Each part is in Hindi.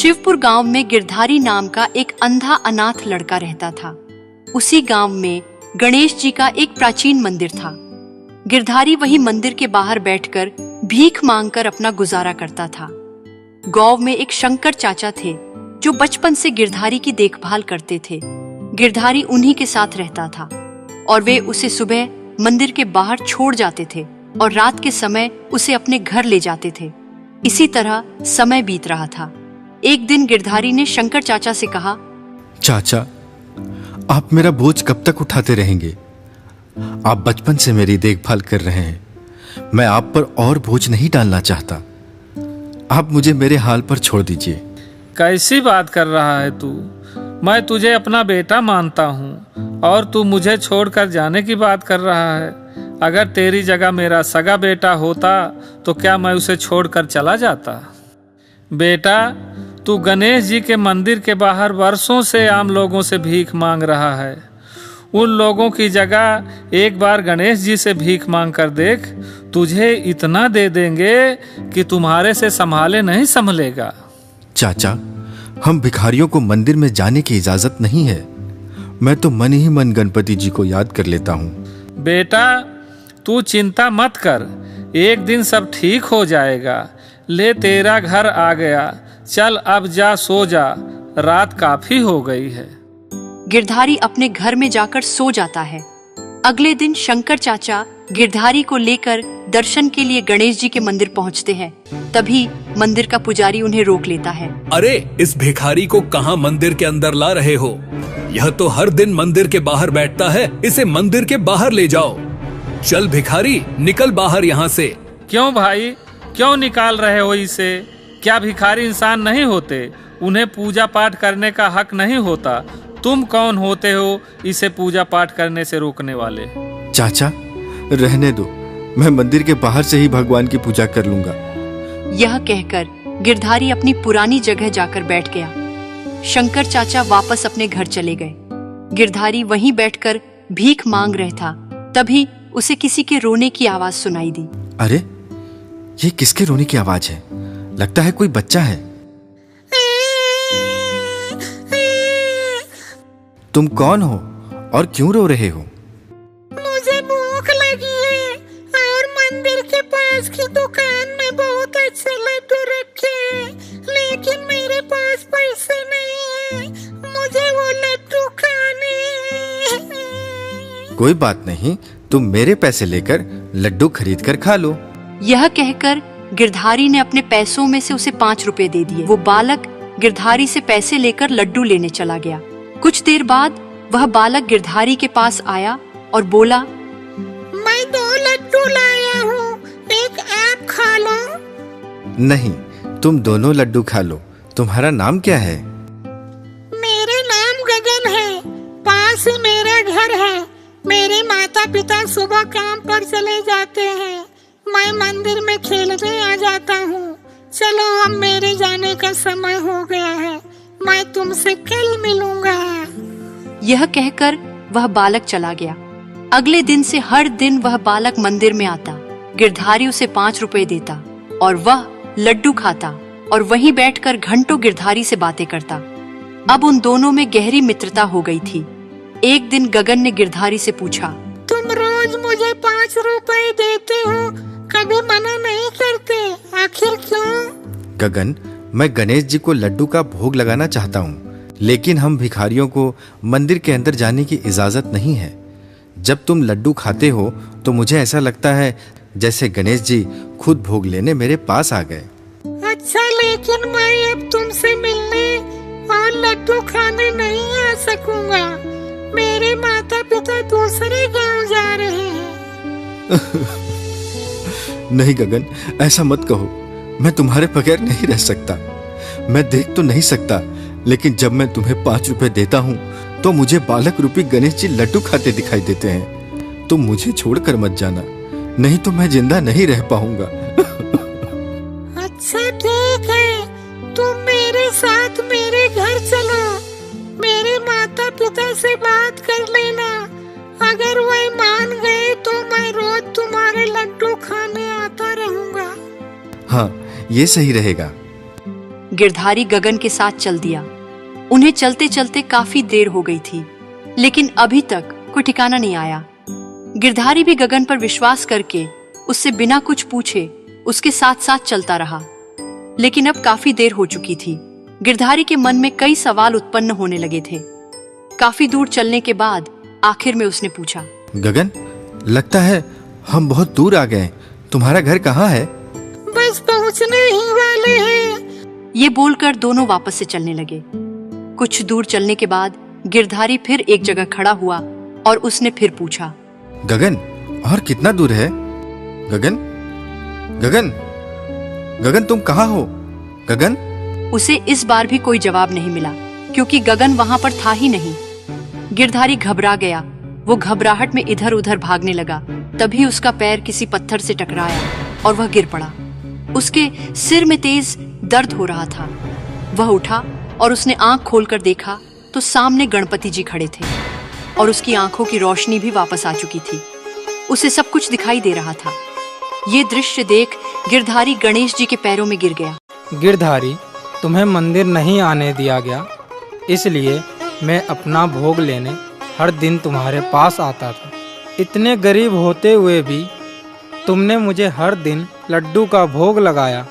शिवपुर गांव में गिरधारी नाम का एक अंधा अनाथ लड़का रहता था। उसी गांव में गणेश जी का एक प्राचीन मंदिर था। गिरधारी वही मंदिर के बाहर बैठकर भीख मांगकर अपना गुजारा करता था। गांव में एक शंकर चाचा थे जो बचपन से गिरधारी की देखभाल करते थे। गिरधारी उन्हीं के साथ रहता था और वे उसे सुबह मंदिर के बाहर छोड़ जाते थे और रात के समय उसे अपने घर ले जाते थे। इसी तरह समय बीत रहा था। एक दिन गिरधारी ने शंकर चाचा से कहा, चाचा, आप मेरा बोझ कब तक उठाते रहेंगे? आप बचपन से मेरी देखभाल कर रहे हैं। मैं आप पर और बोझ नहीं डालना चाहता। आप मुझे मेरे हाल पर छोड़ दीजिए। कैसी बात कर रहा है तू? मैं तुझे अपना बेटा मानता हूँ और तू मुझे छोड़कर जाने की बात कर रहा है। अगर तेरी जगह मेरा सगा बेटा होता तो क्या मैं उसे छोड़कर चला जाता? बेटा, तू गणेश जी के मंदिर के बाहर वर्षों से आम लोगों से भीख मांग रहा है। उन लोगों की जगह एक बार गणेश जी से भीख मांग कर देख। तुझे इतना दे देंगे कि तुम्हारे से संभाले नहीं संभलेगा। चाचा, हम भिखारियों को मंदिर में जाने की इजाजत नहीं है। मैं तो मन ही मन गणपति जी को याद कर लेता हूँ। बेटा, तू चिंता मत कर, एक दिन सब ठीक हो जाएगा। ले, तेरा घर आ गया। चल अब जा, सो जा, रात काफी हो गई है। गिरधारी अपने घर में जाकर सो जाता है। अगले दिन शंकर चाचा गिरधारी को लेकर दर्शन के लिए गणेश जी के मंदिर पहुंचते हैं। तभी मंदिर का पुजारी उन्हें रोक लेता है। अरे, इस भिखारी को कहाँ मंदिर के अंदर ला रहे हो? यह तो हर दिन मंदिर के बाहर बैठता है। इसे मंदिर के बाहर ले जाओ। चल भिखारी, निकल बाहर यहाँ से। क्यों भाई, क्यों निकाल रहे हो इसे? क्या भिखारी इंसान नहीं होते? उन्हें पूजा पाठ करने का हक नहीं होता? तुम कौन होते हो इसे पूजा पाठ करने से रोकने वाले? चाचा, रहने दो। मैं मंदिर के बाहर से ही भगवान की पूजा कर लूंगा। यह कहकर गिरधारी अपनी पुरानी जगह जाकर बैठ गया। शंकर चाचा वापस अपने घर चले गए। गिरधारी वहीं बैठकर भीख मांग रहा था। तभी उसे किसी के रोने की आवाज सुनाई दी। अरे, ये किसके रोने की आवाज है? लगता है कोई बच्चा है। तुम कौन हो और क्यों रो रहे हो? मुझे भूख लगी है और मंदिर के पास की दुकान में बहुत अच्छे लड्डू रखे हैं, लेकिन मेरे पास पैसे नहीं है। मुझे वो लड्डू खाने हैं। कोई बात नहीं, तुम मेरे पैसे लेकर लड्डू खरीद कर खा लो। यह कहकर गिरधारी ने अपने पैसों में से उसे 5 रुपए दे दिए। वो बालक गिरधारी से पैसे लेकर लड्डू लेने चला गया। कुछ देर बाद वह बालक गिरधारी के पास आया और बोला, मैं 2 लड्डू लाया हूँ, एक आप खा लो। नहीं, तुम दोनों लड्डू खा लो। तुम्हारा नाम क्या है? मेरा नाम गगन है। पास ही मेरा घर है। मेरे माता पिता सुबह काम पर चले जाते हैं। मैं मंदिर में खेलने आ जाता हूँ। चलो, अब मेरे जाने का समय हो गया है। मैं तुमसे कल मिलूंगा। यह कहकर वह बालक चला गया। अगले दिन से हर दिन वह बालक मंदिर में आता। गिरधारी उसे 5 रुपए देता और वह लड्डू खाता और वहीं बैठकर घंटों गिरधारी से बातें करता। अब उन दोनों में गहरी मित्रता हो गई थी। एक दिन गगन ने गिरधारी से पूछा, तुम रोज मुझे 5 रुपए देते हो, कभी मना नहीं करते, आखिर क्यों? गगन, मैं गणेश जी को लड्डू का भोग लगाना चाहता हूँ, लेकिन हम भिखारियों को मंदिर के अंदर जाने की इजाजत नहीं है। जब तुम लड्डू खाते हो तो मुझे ऐसा लगता है जैसे गणेश जी खुद भोग लेने मेरे पास आ गए। अच्छा, लेकिन मैं अब तुमसे मिलने और लड्डू खाने नहीं आ सकूंगा। मेरे माता पिता दूसरे गांव जा रहे हैं। नहीं गगन, ऐसा मत कहो। मैं तुम्हारे बगैर नहीं रह सकता। मैं देख तो नहीं सकता, लेकिन जब मैं तुम्हें 5 रुपए देता हूँ तो मुझे बालक रूपी गणेश जी लड्डू खाते दिखाई देते हैं। तुम मुझे छोड़कर मत जाना, नहीं तो मैं जिंदा नहीं रह पाऊंगा। अच्छा ठीक है, तुम मेरे साथ मेरे घर चलो। मेरे माता पिता से बात कर लेना। अगर वह मान गए तो मैं रोज तुम्हारे लड्डू खाने आता रहूंगा। हाँ, ये सही रहेगा। गिरधारी गगन के साथ चल दिया। उन्हें चलते चलते काफी देर हो गई थी, लेकिन अभी तक कोई ठिकाना नहीं आया। गिरधारी भी गगन पर विश्वास करके उससे बिना कुछ पूछे उसके साथ साथ चलता रहा। लेकिन अब काफी देर हो चुकी थी। गिरधारी के मन में कई सवाल उत्पन्न होने लगे थे। काफी दूर चलने के बाद आखिर में उसने पूछा, गगन, लगता है हम बहुत दूर आ गए। तुम्हारा घर कहाँ है? बस पहुंचने ही वाले हैं। ये बोलकर दोनों वापस से चलने लगे। कुछ दूर चलने के बाद गिरधारी फिर एक जगह खड़ा हुआ और उसने फिर पूछा, गगन, और कितना दूर है? गगन, गगन, गगन, तुम कहाँ हो? गगन? उसे इस बार भी कोई जवाब नहीं मिला, क्योंकि गगन वहां पर था ही नहीं। गिरधारी घबरा गया। वो घबराहट में इधर उधर भागने लगा। तभी उसका पैर किसी पत्थर से टकराया और वह गिर पड़ा। उसके सिर में तेज दर्द हो रहा था। वह उठा और उसने आंख खोलकर देखा तो सामने गणपति जी खड़े थे और उसकी आंखों की रोशनी भी वापस आ चुकी थी। उसे सब कुछ दिखाई दे रहा था। ये दृश्य देख गिरधारी गणेश जी के पैरों में गिर गया। गिरधारी, तुम्हें मंदिर नहीं आने दिया गया, इसलिए मैं अपना भोग लेने हर दिन तुम्हारे पास आता था। इतने गरीब होते हुए भी तुमने मुझे हर दिन लड्डू का भोग लगाया।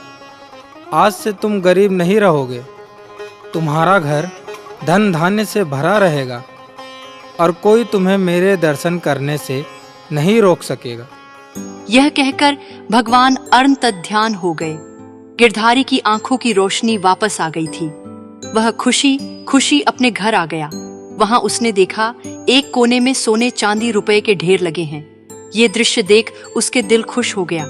आज से तुम गरीब नहीं रहोगे। तुम्हारा घर धन धान्य से भरा रहेगा और कोई तुम्हें मेरे दर्शन करने से नहीं रोक सकेगा। यह कहकर भगवान अर्धध्यान हो गए। गिरधारी की आंखों की रोशनी वापस आ गई थी। वह खुशी खुशी अपने घर आ गया। वहां उसने देखा एक कोने में सोने चांदी रुपए के ढेर लगे हैं। ये दृश्य देख उसके दिल खुश हो गया।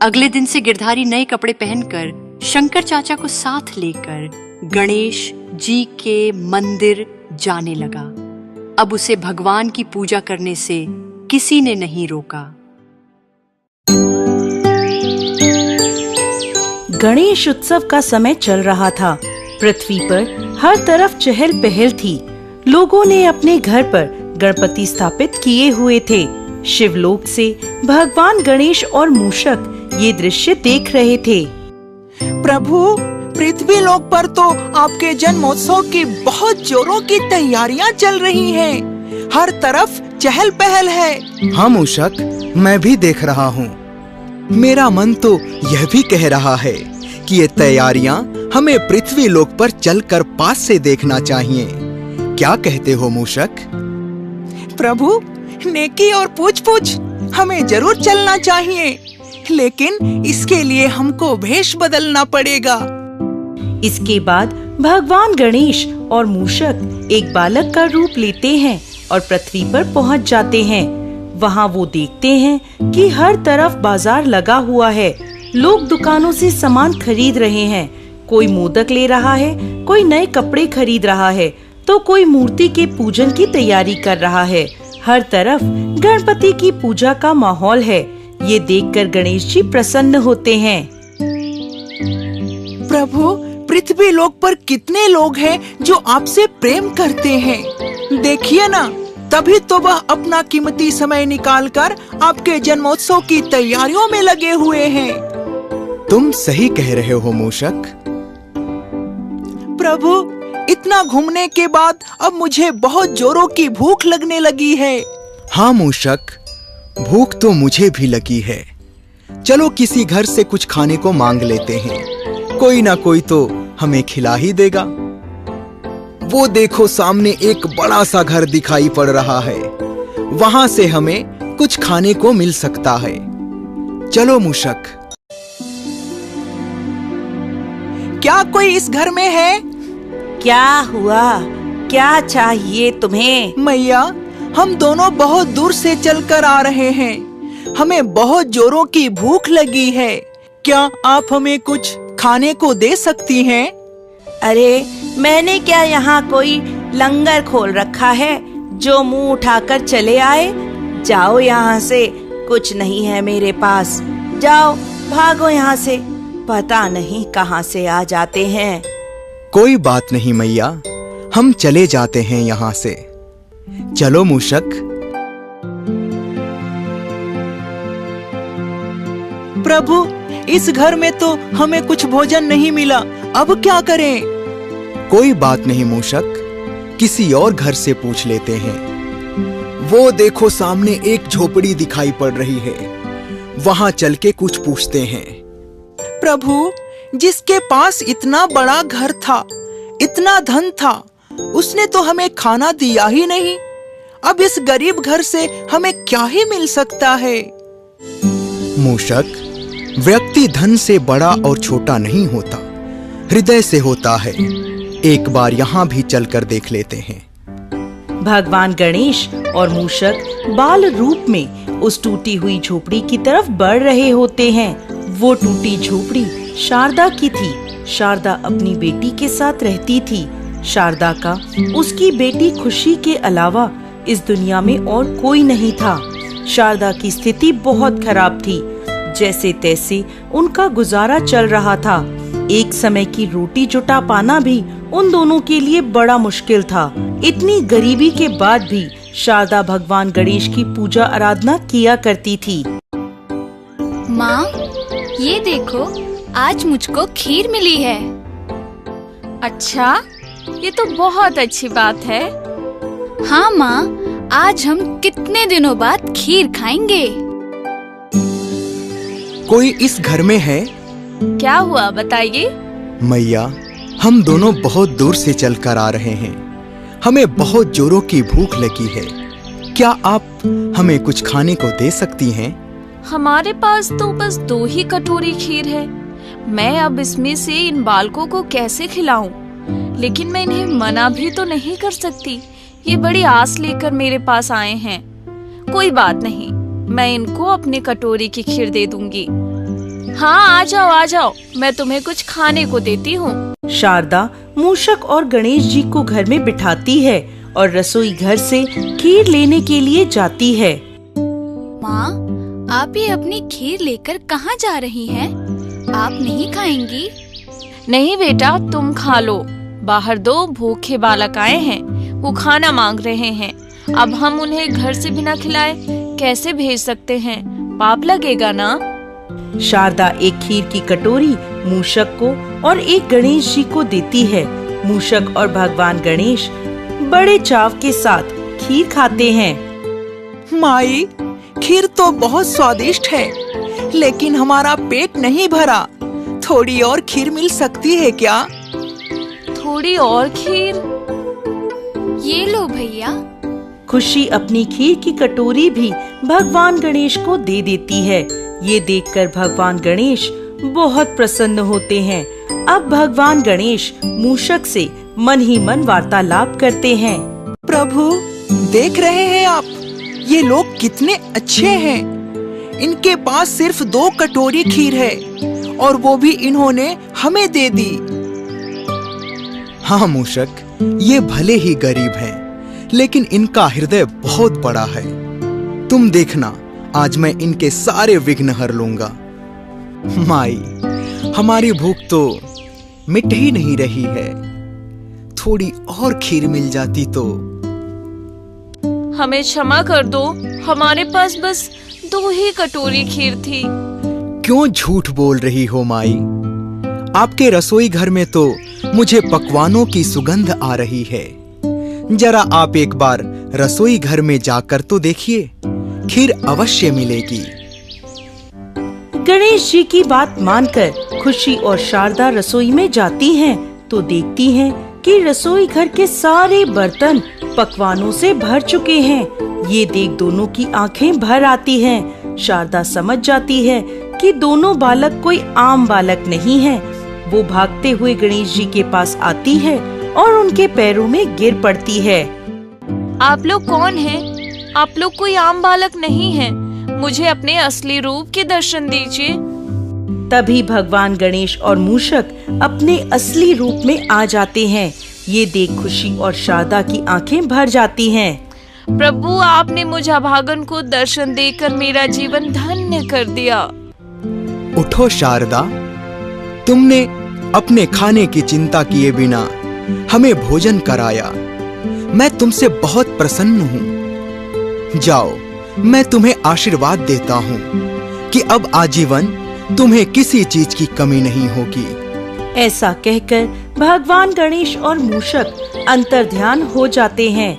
अगले दिन से गिरधारी नए कपड़े पहनकर शंकर चाचा को साथ लेकर गणेश जी के मंदिर जाने लगा। अब उसे भगवान की पूजा करने से किसी ने नहीं रोका। गणेश उत्सव का समय चल रहा था। पृथ्वी पर हर तरफ चहल पहल थी। लोगों ने अपने घर पर गणपति स्थापित किए हुए थे। शिवलोक से भगवान गणेश और मूषक ये दृश्य देख रहे थे। प्रभु, पृथ्वी लोक पर तो आपके जन्मोत्सव की बहुत जोरों की तैयारियां चल रही हैं। हर तरफ चहल पहल है। हाँ मूषक, मैं भी देख रहा हूँ। मेरा मन तो यह भी कह रहा है कि ये तैयारियां हमें पृथ्वी लोक पर चलकर पास से देखना चाहिए। क्या कहते हो मूषक? प्रभु, नेकी और पूछ हमें जरूर चलना चाहिए, लेकिन इसके लिए हमको भेष बदलना पड़ेगा। इसके बाद भगवान गणेश और मूषक एक बालक का रूप लेते हैं और पृथ्वी पर पहुंच जाते हैं। वहां वो देखते हैं कि हर तरफ बाजार लगा हुआ है। लोग दुकानों से सामान खरीद रहे हैं। कोई मोदक ले रहा है, कोई नए कपड़े खरीद रहा है, तो कोई मूर्ति के पूजन की तैयारी कर रहा है। हर तरफ गणपति की पूजा का माहौल है। ये देखकर गणेश जी प्रसन्न होते हैं। प्रभु, पृथ्वी लोक पर कितने लोग हैं जो आपसे प्रेम करते हैं। देखिए ना, तभी तो वह अपना कीमती समय निकालकर आपके जन्मोत्सव की तैयारियों में लगे हुए हैं। तुम सही कह रहे हो मूषक। प्रभु, इतना घूमने के बाद अब मुझे बहुत जोरों की भूख लगने लगी है। हाँ मूषक, भूख तो मुझे भी लगी है। चलो किसी घर से कुछ खाने को मांग लेते हैं। कोई ना कोई तो हमें खिला ही देगा। वो देखो, सामने एक बड़ा सा घर दिखाई पड़ रहा है। वहां से हमें कुछ खाने को मिल सकता है। चलो मूषक। क्या कोई इस घर में है? क्या हुआ? क्या चाहिए तुम्हें? मैया, हम दोनों बहुत दूर से चलकर आ रहे हैं। हमें बहुत जोरों की भूख लगी है। क्या आप हमें कुछ खाने को दे सकती हैं? अरे, मैंने क्या यहाँ कोई लंगर खोल रखा है जो मुंह उठाकर चले आए? जाओ यहाँ से, कुछ नहीं है मेरे पास। जाओ, भागो यहाँ से। पता नहीं कहाँ से आ जाते हैं। कोई बात नहीं मैया, हम चले जाते हैं यहाँ से। चलो मूषक। प्रभु, इस घर में तो हमें कुछ भोजन नहीं मिला, अब क्या करें? कोई बात नहीं मूषक, किसी और घर से पूछ लेते हैं। वो देखो सामने एक झोपड़ी दिखाई पड़ रही है, वहां चल के कुछ पूछते हैं। प्रभु, जिसके पास इतना बड़ा घर था, इतना धन था, उसने तो हमें खाना दिया ही नहीं। अब इस गरीब घर से हमें क्या ही मिल सकता है? मूषक, व्यक्ति धन से बड़ा और छोटा नहीं होता, हृदय से होता है। एक बार यहाँ भी चलकर देख लेते हैं। भगवान गणेश और मूषक बाल रूप में उस टूटी हुई झोपड़ी की तरफ बढ़ रहे होते हैं। वो टूटी झोपड़ी शारदा की थी। शारदा अपनी बेटी के साथ रहती थी। शारदा का उसकी बेटी खुशी के अलावा इस दुनिया में और कोई नहीं था। शारदा की स्थिति बहुत खराब थी। जैसे तैसे उनका गुजारा चल रहा था। एक समय की रोटी जुटा पाना भी उन दोनों के लिए बड़ा मुश्किल था। इतनी गरीबी के बाद भी शारदा भगवान गणेश की पूजा आराधना किया करती थी। माँ, ये देखो, आज मुझको खीर मिली है। अच्छा, ये तो बहुत अच्छी बात है। हाँ माँ, आज हम कितने दिनों बाद खीर खाएंगे। कोई इस घर में है? क्या हुआ, बताइए। मैया, हम दोनों बहुत दूर से चलकर आ रहे हैं। हमें बहुत जोरों की भूख लगी है। क्या आप हमें कुछ खाने को दे सकती हैं? हमारे पास तो बस 2 ही कटोरी खीर है। मैं अब इसमें से इन बालकों को कैसे खिलाऊं? लेकिन मैं इन्हें मना भी तो नहीं कर सकती। ये बड़ी आस लेकर मेरे पास आए हैं। कोई बात नहीं, मैं इनको अपने कटोरी की खीर दे दूंगी। हाँ, आ जाओ, मैं तुम्हें कुछ खाने को देती हूँ। शारदा मूषक और गणेश जी को घर में बिठाती है और रसोई घर से खीर लेने के लिए जाती है। माँ, आप ये अपनी खीर लेकर कहाँ जा रही हैं? आप नहीं खाएंगी? नहीं बेटा, तुम खा लो। बाहर 2 भूखे बालक आए हैं, वो खाना मांग रहे हैं। अब हम उन्हें घर से बिना खिलाए कैसे भेज सकते हैं? पाप लगेगा ना। शारदा एक खीर की कटोरी मूषक को और एक गणेश जी को देती है। मूषक और भगवान गणेश बड़े चाव के साथ खीर खाते हैं। माई, खीर तो बहुत स्वादिष्ट है, लेकिन हमारा पेट नहीं भरा। थोड़ी और खीर मिल सकती है क्या? थोड़ी और खीर? ये लो भैया। खुशी अपनी खीर की कटोरी भी भगवान गणेश को दे देती है। ये देखकर भगवान गणेश बहुत प्रसन्न होते हैं। अब भगवान गणेश मूषक से मन ही मन वार्तालाप करते हैं। प्रभु, देख रहे हैं आप, ये लोग कितने अच्छे हैं। इनके पास सिर्फ 2 कटोरी खीर है और वो भी इन्होंने हमें दे दी। हाँ मूषक, ये भले ही गरीब हैं, लेकिन इनका हृदय बहुत बड़ा है। तुम देखना, आज मैं इनके सारे विघ्न हर लूंगा। माई, हमारी भूख तो मिट ही नहीं रही है। थोड़ी और खीर मिल जाती तो। हमें क्षमा कर दो, हमारे पास बस 2 ही कटोरी खीर थी। क्यों झूठ बोल रही हो माई? आपके रसोई घर में तो मुझे पकवानों की सुगंध आ रही है। जरा आप एक बार रसोई घर में जाकर तो देखिए, खीर अवश्य मिलेगी। गणेश जी की बात मानकर खुशी और शारदा रसोई में जाती हैं, तो देखती हैं कि रसोई घर के सारे बर्तन पकवानों से भर चुके हैं। ये देख दोनों की आंखें भर आती हैं। शारदा समझ जाती है कि दोनों बालक कोई आम बालक नहीं है। वो भागते हुए गणेश जी के पास आती है और उनके पैरों में गिर पड़ती है। आप लोग कौन हैं? आप लोग कोई आम बालक नहीं हैं। मुझे अपने असली रूप के दर्शन दीजिए। तभी भगवान गणेश और मूषक अपने असली रूप में आ जाते हैं। ये देख खुशी और शारदा की आंखें भर जाती हैं। प्रभु, आपने मुझ अभागन को दर्शन देकर मेरा जीवन धन्य कर दिया। उठो शारदा, तुमने अपने खाने की चिंता किए बिना हमें भोजन कराया। मैं तुमसे बहुत प्रसन्न हूँ। जाओ, मैं तुम्हें आशीर्वाद देता हूँ कि अब आजीवन तुम्हें किसी चीज की कमी नहीं होगी। ऐसा कहकर भगवान गणेश और मूषक अंतर्ध्यान हो जाते हैं।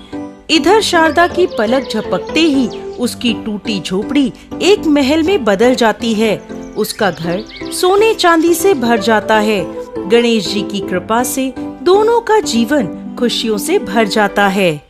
इधर शारदा की पलक झपकते ही उसकी टूटी झोपड़ी एक महल में बदल जाती है। उसका घर सोने चांदी से भर जाता है। गणेश जी की कृपा से दोनों का जीवन खुशियों से भर जाता है।